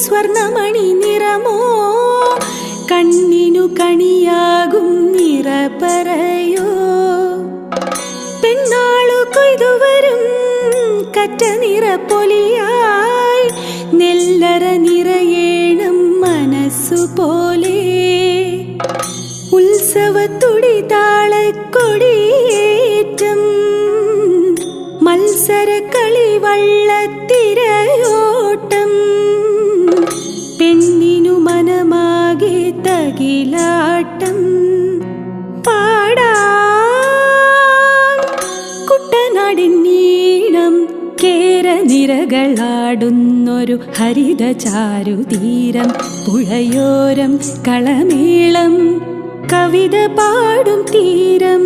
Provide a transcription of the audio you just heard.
സ്വർണമണി നിറമോ കണ്ണിനു കണിയാകും നിറ പറയോ പെണ്ണാളു കൊയ്തുവരും കറ്റ നിറ പൊലിയായി നെല്ലറ നിറയേണം മനസ്സുപോലെ ഉത്സവത്തുടി താളക്കൊടിയേറ്റം മത്സര കളി വള്ളത്തിരയോട്ടം പെണ്ണിനു മനമാകെ തകിലാട്ടം പാടാം കുട്ടനാടിൻ നീളം കേരനിരകളാടുന്നൊരു ഹരിത ചാരുതീരം പുഴയോരം കളമേളം കവിത പാടും തീരം